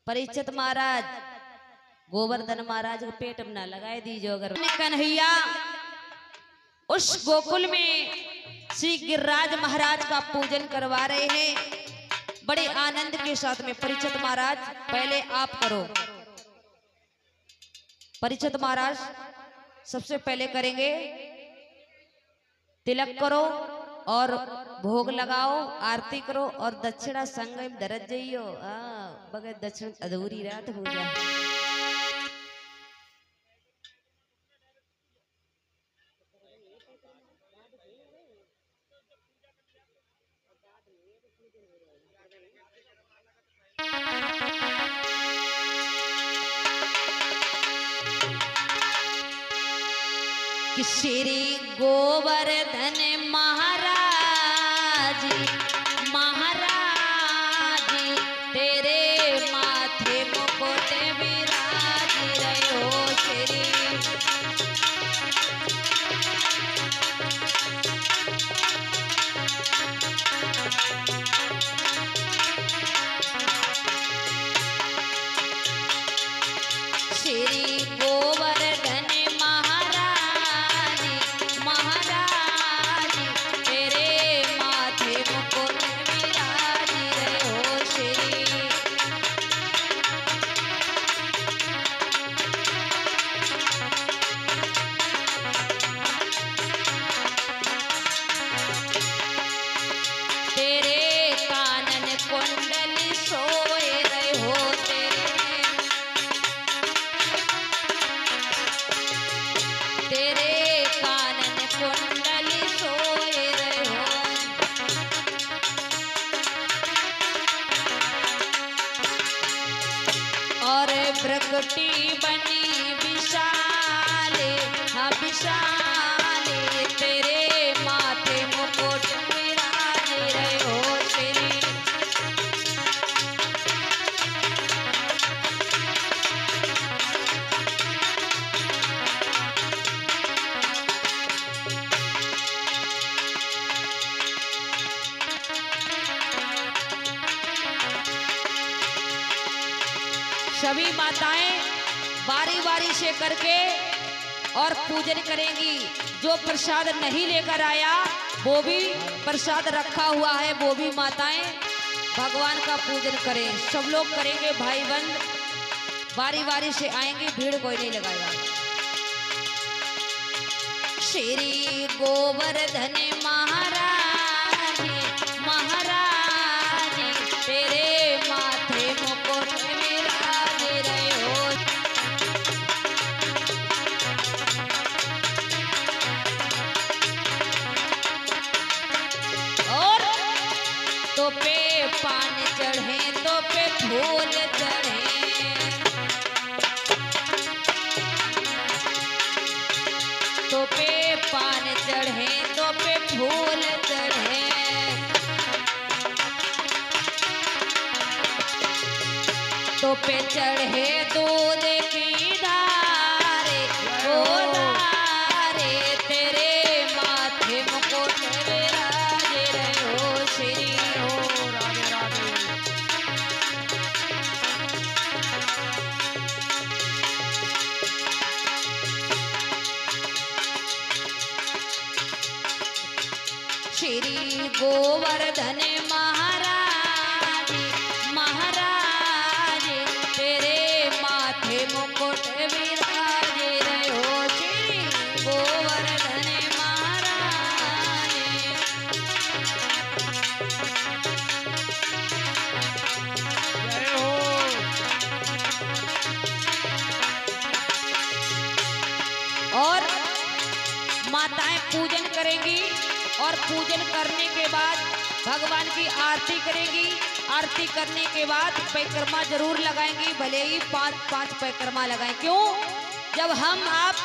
परीक्षित महाराज गोवर्धन महाराज को पेट में ना लगाए दीजिए। अगर कन्हैया उस गोकुल में श्री गिरिराज महाराज का पूजन करवा रहे हैं बड़े आनंद के साथ में। परीक्षित महाराज पहले आप करो। परीक्षित महाराज सबसे पहले करेंगे, तिलक करो और भोग लगाओ, आरती करो और दक्षिणा संग में दरज जाइयो। बगैर दक्षिण अधूरी रात हो जाए। कि श्री गोवर्धन महाराज महाराज तेरे माथे मुकुट विराज रहे हो। श्री श्री गोवर्धन प्रकटी बनी विशाले, हाँ विशाले तेरे माथे मुकुट विराज रहे हो। श्री सभी माताएं बारी बारी से करके और पूजन करेंगी। जो प्रसाद नहीं लेकर आया वो भी प्रसाद रखा हुआ है, वो भी माताएं भगवान का पूजन करें। सब लोग करेंगे भाई बंद, बारी बारी से आएंगे, भीड़ कोई नहीं लगाएगा। श्री गोवर्धन महाराज महाराज तेरे माथे मुकुट विराज रहे हो। और तो पे पान चढ़े, तो पे फूल चढ़े, तो पे पान चढ़े, तो पे फूल चढ़े, तो पे चढ़े दूध की धारे, ओ धारे तेरे माथे मुकुट विराज रहे हो। श्री हो राधे राधे। श्री गोवर्धन महाराज महाराज तेरे माथे मुकुट विराज रहे हो। श्री गोवर्धन महाराज। जय हो। और माताएं पूजन करेंगी और पूजन करने के बाद भगवान की आरती करेंगी। आरती करने के बाद परिक्रमा जरूर लगाएंगी, भले ही 5-5 परिक्रमा लगाएं। क्यों? जब हम आप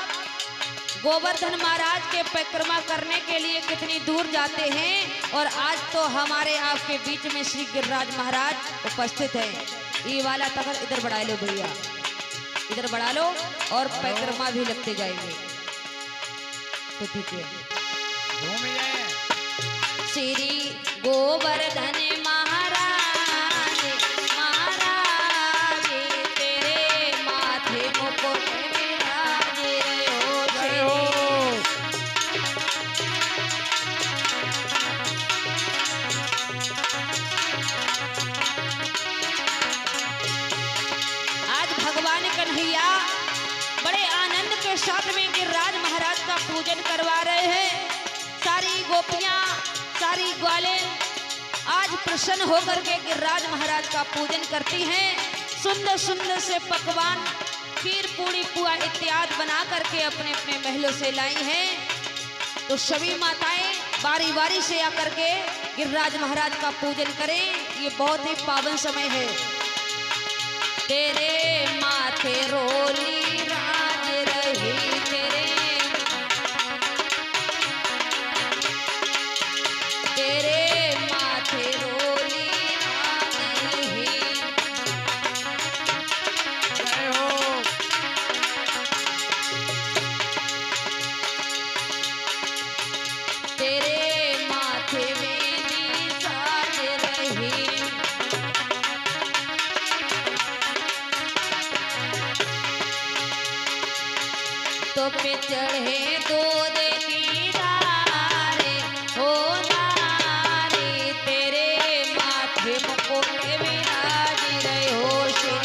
गोवर्धन महाराज के परिक्रमा करने के लिए कितनी दूर जाते हैं, और आज तो हमारे आपके बीच में श्री गिरिराज महाराज उपस्थित हैं। ये वाला तखत इधर बढ़ा लो भैया, इधर बढ़ा लो, और परिक्रमा भी लगते जाएंगे। तो ठीक है। श्री गोवर्धन महाराज महाराज प्रसाद में गिरिराज महाराज का पूजन करवा रहे हैं। सारी गोपियां, सारी ग्वालें आज प्रसन्न होकर के गिरिराज महाराज का पूजन करती हैं। सुंदर सुंदर से पकवान, खीर, पूड़ी, पुआ इत्यादि बना करके अपने अपने महलों से लाई हैं। तो सभी माताएं बारी बारी से आकर के गिरिराज महाराज का पूजन करें। ये बहुत ही पावन समय है। तेरे माथे रोली राज रही, तेरे माथे रोली राज रही। जय हो। तेरे माथे में साज रही। तो पे चढ़े दूध की धारे, हो नारी, तेरे माथे मुकुट विराज रहे हो श्री।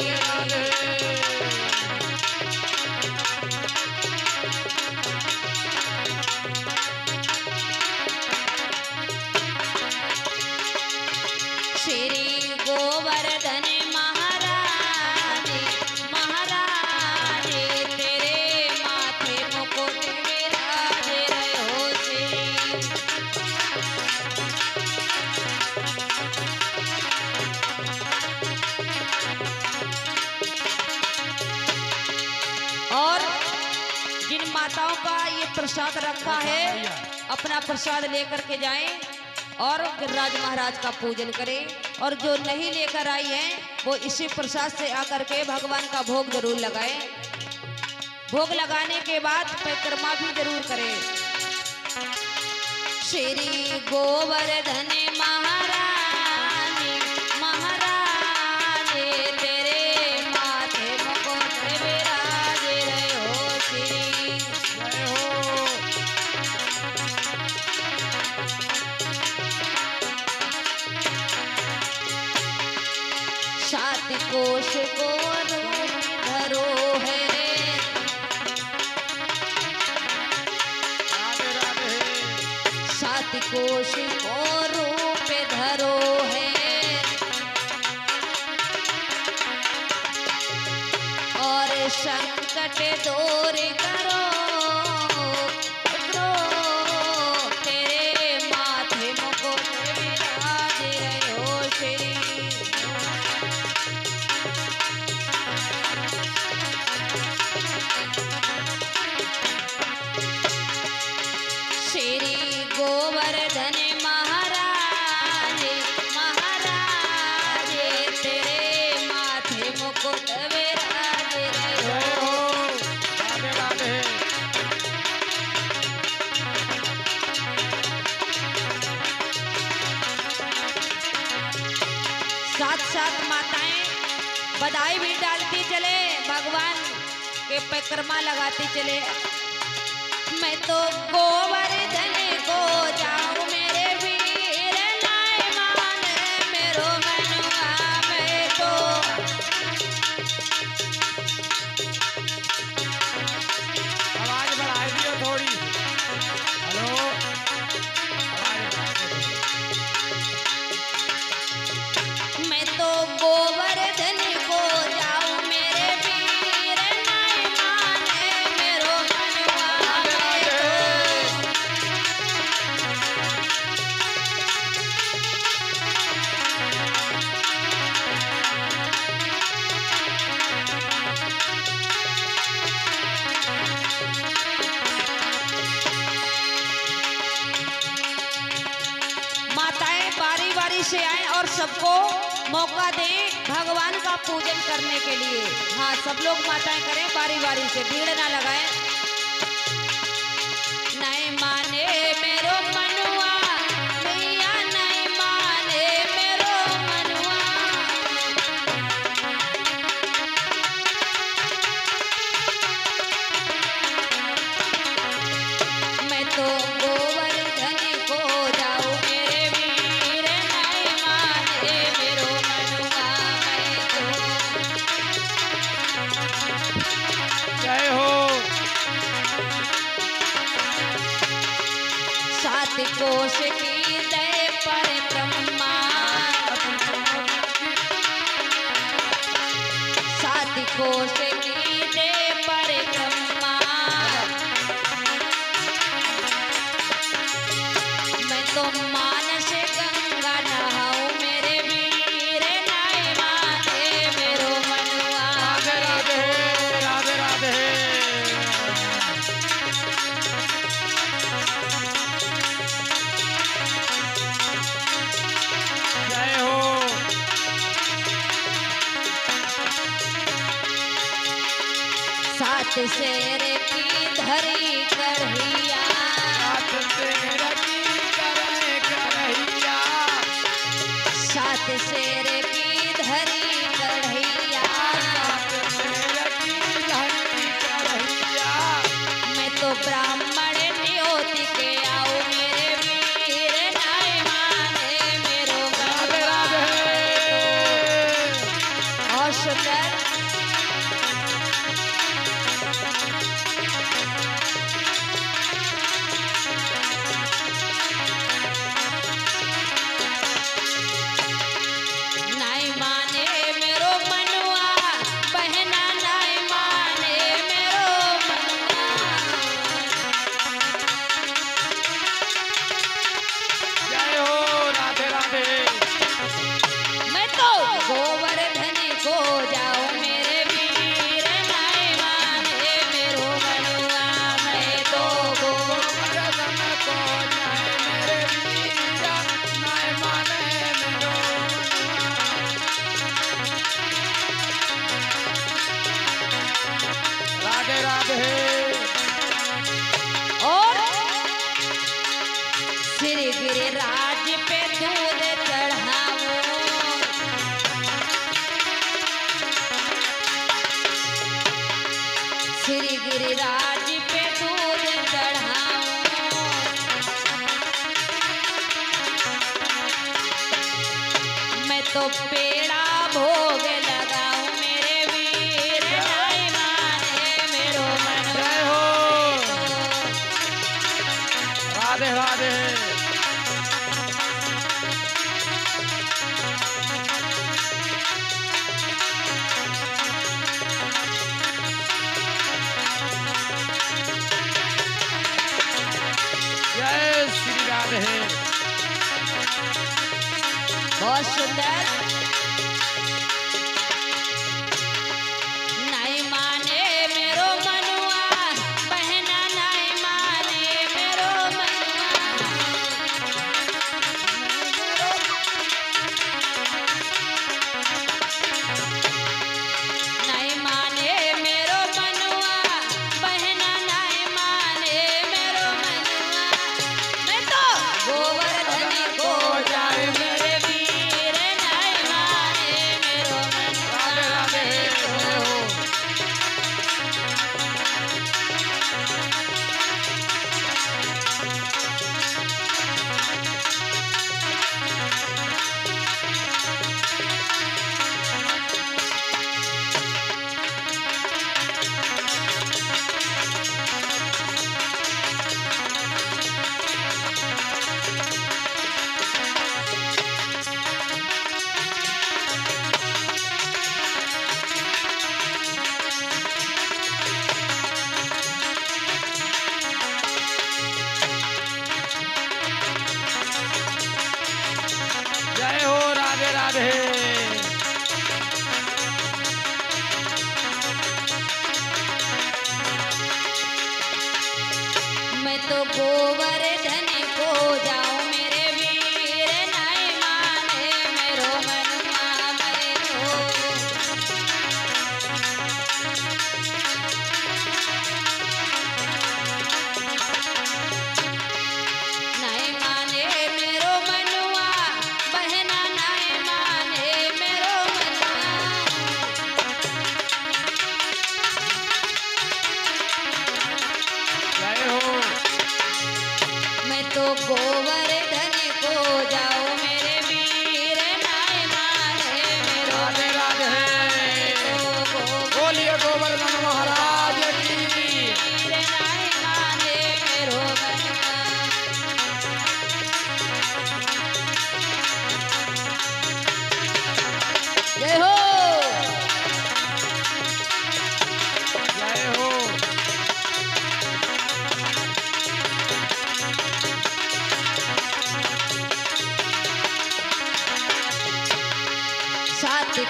श्री गोवर्धन महारानी, महारानी, तेरे माथे मुकुट विराज रहे हो श्री। और जिन माताओं का ये प्रसाद रखा है, अपना प्रसाद लेकर के जाएं और गिरिराज महाराज का पूजन करें। और जो नहीं लेकर आई हैं वो इसी प्रसाद से आकर के भगवान का भोग जरूर लगाएं। भोग लगाने के बाद परिक्रमा भी जरूर करें। श्री गोवर्धन महारानी, महारानी, तेरे माथे मुकुट विराज रहे हो श्री। जय हो। सात कोश को रूप धरो है, राधे राधे। सात कोश को रूप धरो है। और संकट दूर करो, करो, तेरे माथे मुकुट विराज रहे हो श्री। श्री गोवर्धन महाराजे, महाराजे, तेरे माथे मुकुट विराज रहे जय हो। हो। राधे राधे। साथ साथ माताएं बधाई भी डालती चले, भगवान के परिक्रमा लगाती चले। मैं तो गोवर्धन को जाऊं मेरे वीर, नाय माने मेरो मनुआ। मैं तो आवाज बढ़ाई दियो थोड़ी। हेलो। आवाज बढ़ाई दियो। मैं तो गोवर्धन को जाऊं मेरे वीर, नाय माने मेरो मनुआ। मैं तो माताएं बारी बारी से आए और सबको मौका दें भगवान का पूजन करने के लिए। हाँ, सब लोग माताएं करें बारी बारी से, भीड़ ना लगाएं। नहीं माने मेरो मनुआ, मैया नहीं माने मेरो मनुआ। मैं तो गोवर्धन को जाऊं मेरे वीर, नहीं माने मेरो मनुआ। मैं तो जय हो। कोश की दय परिक्रमा, सात कोश की दय परिक्रमा। मैं तो मानस गंगा नहाऊं मेरे वीर नाय माने मेरो मनुआ। राधे राधे राधे राधे। जय हो। सात शेर की धरी कढ़िया, सात शेर की करे करहिया, सात शेर की धरी कढ़िया। सात शेर की धरी करहिया। मैं तो ब्राह्मण न्योति के आऊं मेरे वीर नाय माने मेरो राधे मनुआ। राधे। और सुंदर नाय माने मेरो मनुआ, बहना नाय माने मेरो मनुआ। जय हो। राधे राधे। मैं तो गोवर्धन को जाऊं मेरे वीर नाय माने मेरो मनुआ। मैं तो गोवर्धन को जाए मेरे वीरा, नाय माने मेरो मनुआ। राधे राधे। और श्री गिरिराज पे दूध चढ़ाऊं, श्री गिरिराज पे दूध चढ़ाऊं। मैं तो पेड़ा भोग लगाऊं मेरे वीर नाय माने मेरो जय मनुआ। हो। राधे राधे। जय श्री राधे। बहुत सुंदर। नाय माने मेरो मनुआ, बहना नाय माने मेरो मनुआ। नाय माने मेरो मनुआ, बहना नाय माने मेरो मनुआ। मैं तो गोवर्धन को जाऊं मेरे वीर नाय माने मेरो मनुआ। राधे राधे। जय हो। जय हो। राधे राधे। मैं तो गोवर्धन को जाऊं मेरे वीर नाय माने मेरो मनुआ। मैं तो नाय माने मेरो मनुआ, बहना नाय माने मेरो मनुआ। जय हो।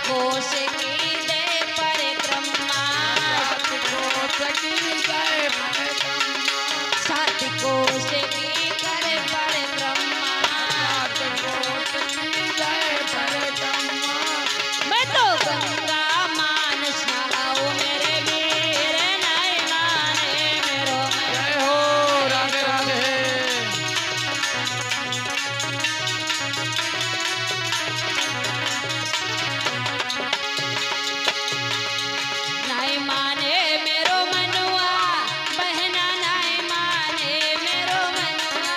कोश की दे परिक्रमा, सात कोस की जय परिक्रमा, सात कोश की करे परिक्रमा। सात कोस की जय परिक्रमा। मैं तो गंगा मान छाऊ मेरे वीर नहीं माने मेरो मन। जय हो राधे राधे। नहीं माने मेरो मनुआ, बहना नहीं माने मेरो मनुआ।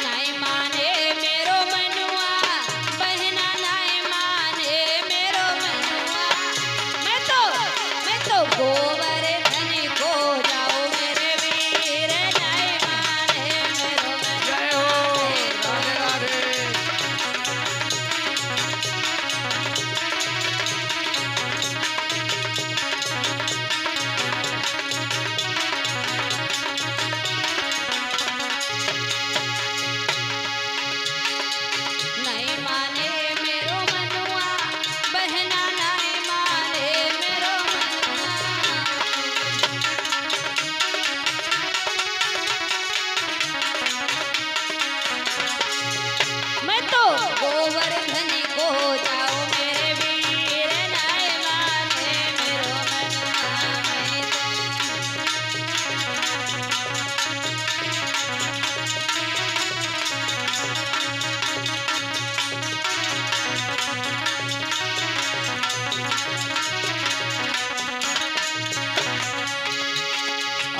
नहीं माने मेरो मनुआ, बहना नहीं माने मेरो मनुआ। मैं तो गोवर्धन को जाऊं मेरे वीर नहीं माने मेरो मनुआ। जय हो राधे राधे। नहीं माने मेरो मनुआ, बहना नहीं माने मेरो मनुआ। मैं तो गोवर्धन को जाऊं मेरे वीर नहीं माने मेरो मनुआ। मैं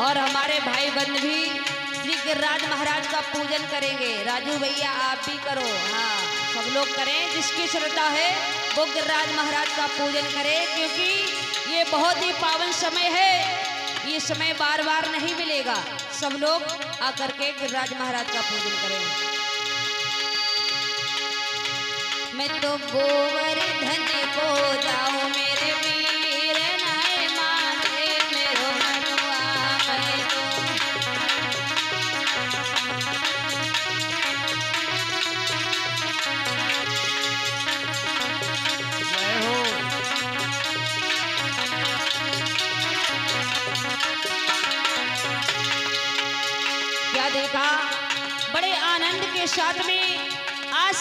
और हमारे भाई बंद भी श्री गिरिराज महाराज का पूजन करेंगे। राजू भैया आप भी करो, हाँ सब लोग करें, जिसकी श्रद्धा है वो गिरिराज महाराज का पूजन करे, क्योंकि ये बहुत ही पावन समय है। ये समय बार बार नहीं मिलेगा। सब लोग आकर के गिरिराज महाराज का पूजन करें। मैं तो गोवर्धन को जाऊं मेरे वीर नहीं माने मेरो मनुआ। मैं तो जय हो। क्या देखा, बड़े आनंद के साथ में आज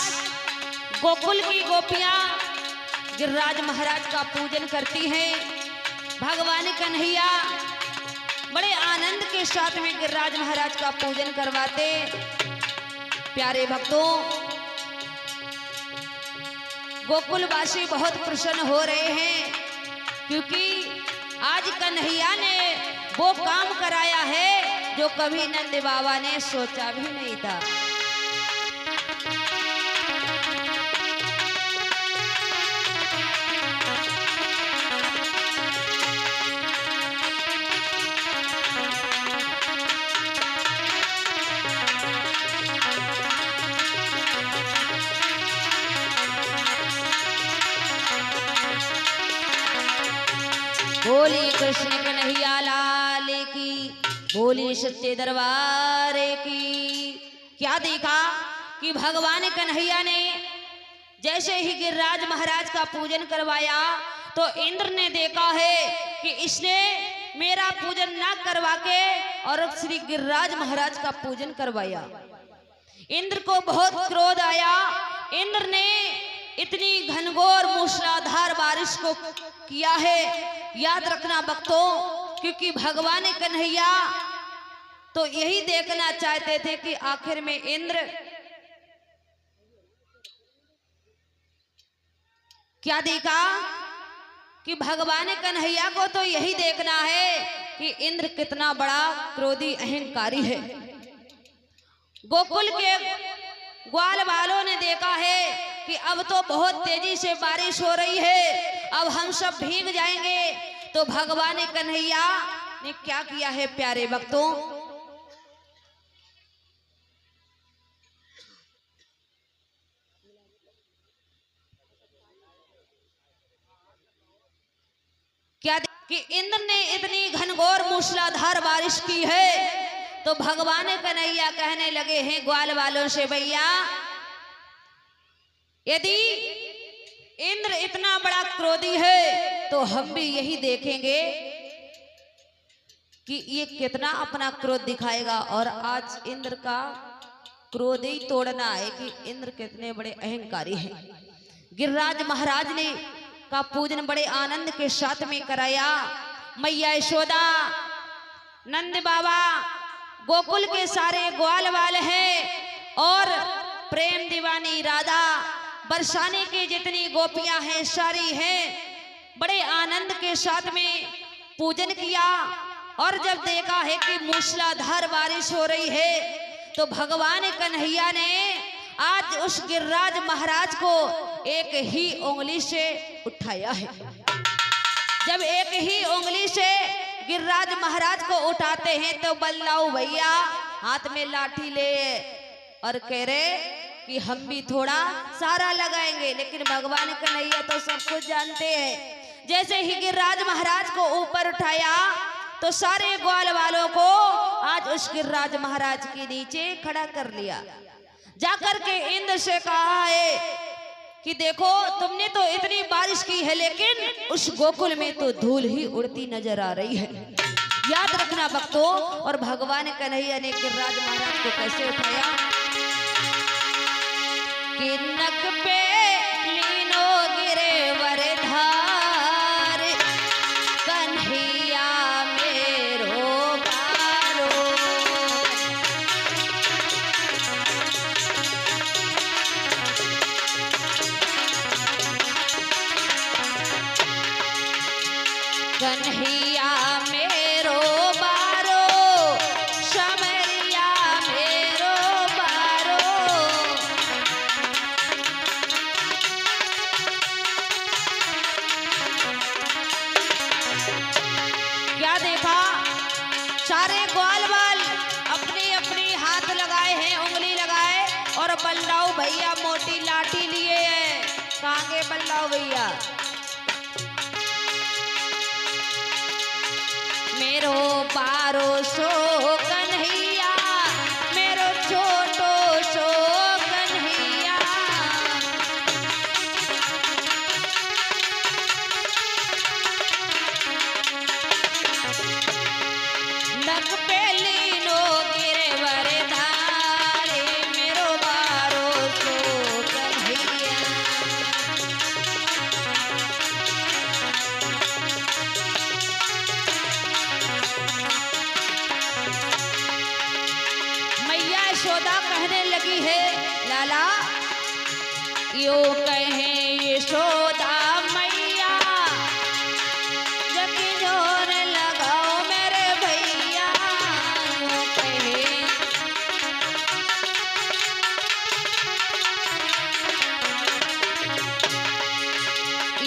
गोकुल की गोपियां गिरिराज महाराज का पूजन करती हैं। भगवान कन्हैया बड़े आनंद के साथ में गिरिराज महाराज का पूजन करवाते। प्यारे भक्तों, गोकुलवासी बहुत प्रसन्न हो रहे हैं, क्योंकि आज कन्हैया ने वो काम कराया है जो कभी नंद बाबा ने सोचा भी नहीं था। बोली कृष्ण कन्हैया लाल की, बोली सच्चे दरबार की। क्या देखा कि भगवान कन्हैया ने जैसे ही गिरिराज महाराज का पूजन करवाया तो इंद्र ने देखा है कि इसने मेरा पूजन ना करवा के और श्री गिरिराज महाराज का पूजन करवाया। इंद्र को बहुत क्रोध आया। इंद्र ने इतनी घनघोर मूसलाधार बारिश को किया है। याद रखना भक्तों, क्योंकि भगवान कन्हैया तो यही देखना चाहते थे कि आखिर में इंद्र क्या देखा कि भगवान कन्हैया को तो यही देखना है कि इंद्र कितना बड़ा क्रोधी अहंकारी है। गोकुल के ग्वाल वालों ने देखा है कि अब तो बहुत तेजी से बारिश हो रही है, अब हम सब भीग जाएंगे। तो भगवान कन्हैया ने क्या किया है प्यारे भक्तों, क्या कि इंद्र ने इतनी घनघोर मूसलाधार बारिश की है, तो भगवान कन्हैया कहने लगे हैं ग्वाल वालों से, भैया यदि इंद्र इतना बड़ा क्रोधी है तो हम भी यही देखेंगे कि ये कितना अपना क्रोध दिखाएगा। और आज इंद्र का क्रोध ही तोड़ना है कि इंद्र कितने बड़े अहंकारी हैं। गिरिराज महाराज ने का पूजन बड़े आनंद के साथ में कराया। मैया यशोदा, नंद बाबा, गोकुल के सारे ग्वाल वाल हैं और प्रेम दीवानी राधा, बरसाने की जितनी गोपियां हैं सारी हैं, बड़े आनंद के साथ में पूजन किया। और जब देखा है कि मूसलाधार बारिश हो रही है, तो भगवान कन्हैया ने आज उस गिरिराज महाराज को एक ही उंगली से उठाया है। जब एक ही उंगली से गिरिराज महाराज को उठाते हैं तो बल्लाऊ भैया हाथ में लाठी ले और कह रहे कि हम भी थोड़ा सारा लगाएंगे। लेकिन भगवान कन्हैया तो सब कुछ जानते हैं। जैसे ही गिरिराज महाराज को ऊपर उठाया तो सारे ग्वाल वालों को आज उस गिरिराज महाराज के नीचे खड़ा कर लिया। जाकर के इंद्र से कहा है कि देखो तुमने तो इतनी बारिश की है, लेकिन उस गोकुल में तो धूल ही उड़ती नजर आ रही है। याद रखना भक्तों। और भगवान कन्हैया ने गिरिराज महाराज को कैसे उठाया कि नक पे लीनो गिरे वरधार, कन्हैया मेरो बारो। कन्हैया मेरो बारो, समरिया मेरो बारो। क्या देखा, सारे ग्वाल वाल अपनी अपनी हाथ लगाए हैं, उंगली लगाए, और बल्लाऊ भैया मोटी लाठी लिए हैं। कहाँ गए बल्लाऊ भैया? मेरो बारो सो कन्हैया, मेरो छोटो सो कन्हैया। नक पे लीनो गिरे वरधारे, मेरो बारो सो कन्हैया। मैया यशोदा कहने लगी है, लाला यो कहे यशोदा मैया, जगी जोर लगाओ मेरे भैया। यो कहे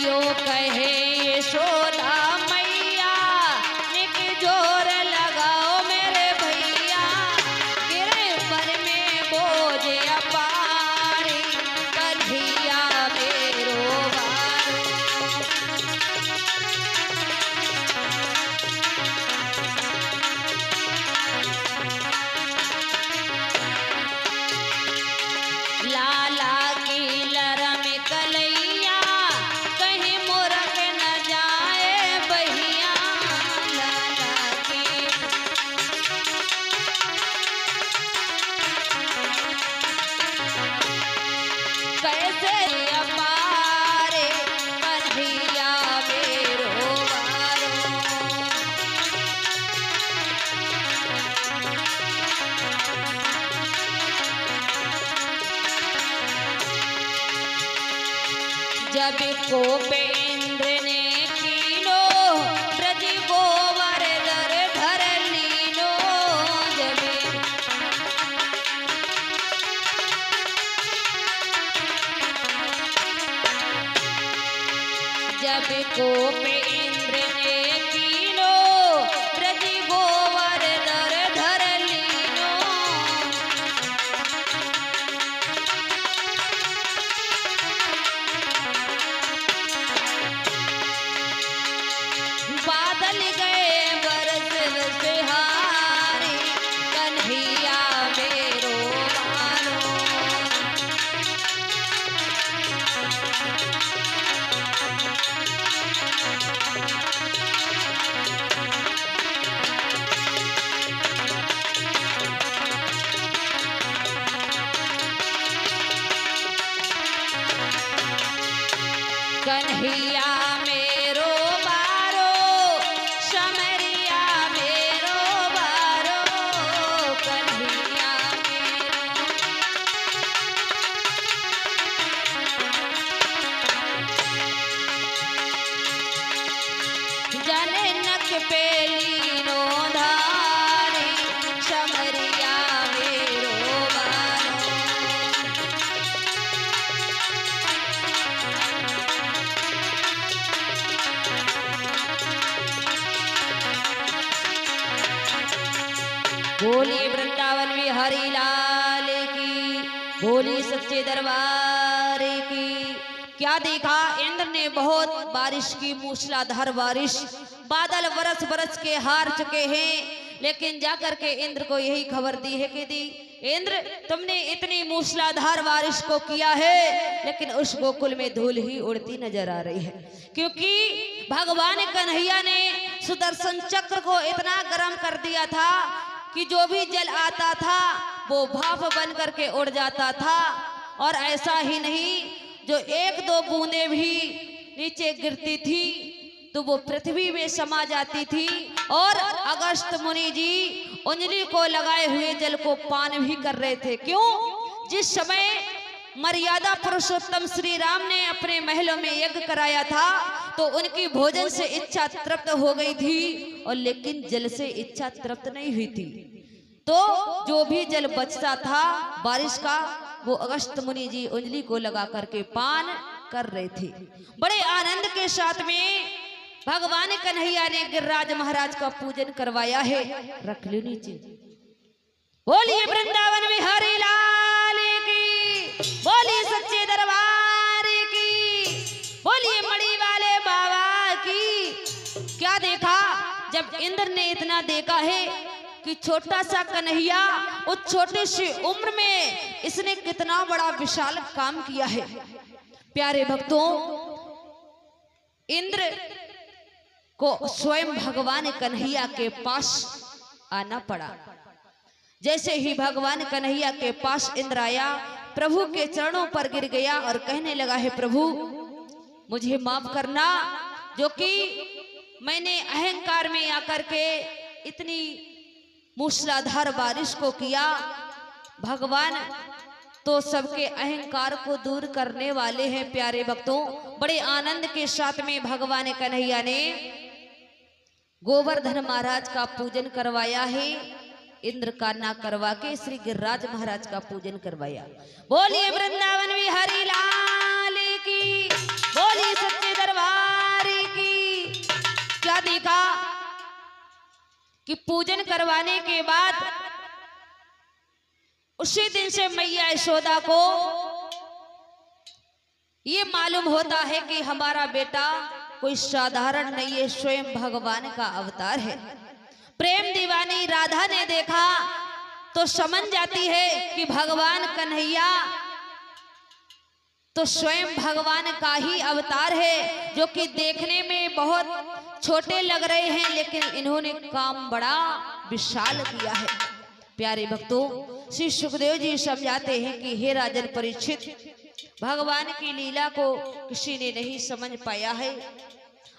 यो कहे यशोदा मैया, निक जोर लगाओ मेरे भैया। गिरे पर में बोझ अपारी, कन्हैया मेरो बारो। लाला की लरम कलैया, कहीं मुरक न जाए बहिया। लाला की कैसे अपारे, कन्हैया मेरो बारो। जब कोप इंद्र ने कीनो, ब्रज गोवर्धन धर लीनो। जब कोप इंद्र ने कीनो, ब्रज गोवर्धन धर लीनो। बात कन्हैया मेरो बारो समरिया मेरो बारो कन्हैया मेरो जननक पेली नो धारी समरिया मेरो बारो बोली वृंदावन बिहारी लाल की, बोली सच्चे दरबार की। क्या देखा, इंद्र ने बहुत बारिश की, मूसलाधार बारिश, बादल बरस बरस के हार चुके हैं, लेकिन जाकर के इंद्र को यही खबर दी है कि दी इंद्र तुमने इतनी मूसलाधार बारिश को किया है, लेकिन उस गोकुल में धूल ही उड़ती नजर आ रही है, क्योंकि भगवान कन्हैया ने सुदर्शन चक्र को इतना गर्म कर दिया था कि जो भी जल आता था वो भाप बन करके उड़ जाता था। और ऐसा ही नहीं, जो एक दो बूंदें भी नीचे गिरती थी तो वो पृथ्वी में समा जाती थी। और अगस्त मुनि जी उंगली को लगाए हुए जल को पान भी कर रहे थे। क्यों? जिस समय मर्यादा पुरुषोत्तम श्री राम ने अपने महलों में यज्ञ कराया था तो उनकी भोजन से इच्छा तृप्त हो गई थी, और लेकिन जल से इच्छा तृप्त नहीं हुई थी। तो जो भी जल बचता था बारिश का, वो अगस्त मुनि जी उंगली को लगा करके पान कर रहे थे। बड़े आनंद के साथ में भगवान कन्हैया ने गिरिराज महाराज का पूजन करवाया है। रख लो नीचे। बोलिए वृंदावन बिहारी लाल की, बोलिए सच्चे दरबार की, बोलिए मणि वाले बाबा की। क्या देखा, जब इंद्र ने इतना देखा है कि छोटा सा कन्हैया उस छोटी सी उम्र में इसने कितना बड़ा विशाल काम किया है। प्यारे भक्तों, इंद्र को स्वयं भगवान कन्हैया के पास आना पड़ा। जैसे ही भगवान कन्हैया के पास इंद्र आया, प्रभु के चरणों पर गिर गया और कहने लगा, है प्रभु मुझे माफ करना, जो कि मैंने अहंकार में आकर के इतनी मूसलाधार बारिश को किया। भगवान तो सबके अहंकार को दूर करने वाले हैं। प्यारे भक्तों, बड़े आनंद के साथ में भगवान कन्हैया ने गोवर्धन महाराज का पूजन करवाया है। इंद्र का ना करवा के श्री गिरिराज महाराज का पूजन करवाया। बोलिए वृंदावन बिहारी लाल की, बोलिए सच्चे दरबार की। क्या देखा कि पूजन करवाने के बाद उसी दिन से मैया यशोदा को ये मालूम होता है कि हमारा बेटा कोई साधारण नहीं है, स्वयं भगवान का अवतार है। प्रेम दीवानी राधा ने देखा तो समझ जाती है कि भगवान कन्हैया तो स्वयं भगवान का ही अवतार है, जो कि देखने में बहुत छोटे लग रहे हैं, लेकिन इन्होंने काम बड़ा विशाल किया है। प्यारे भक्तों, श्री सुखदेव जी समझाते हैं कि हे राजन परीक्षित, भगवान की लीला को किसी ने नहीं समझ पाया है।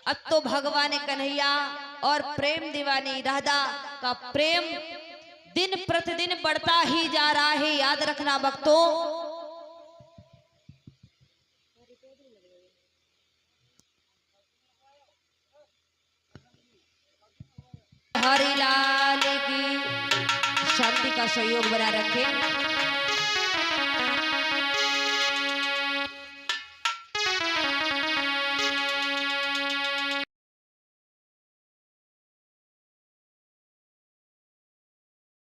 अब तो भगवान कन्हैया और प्रेम दीवानी राधा का प्रेम दिन प्रतिदिन बढ़ता ही जा रहा है। याद रखना भक्तों, हरि लाल की शांति का सहयोग बना रखें।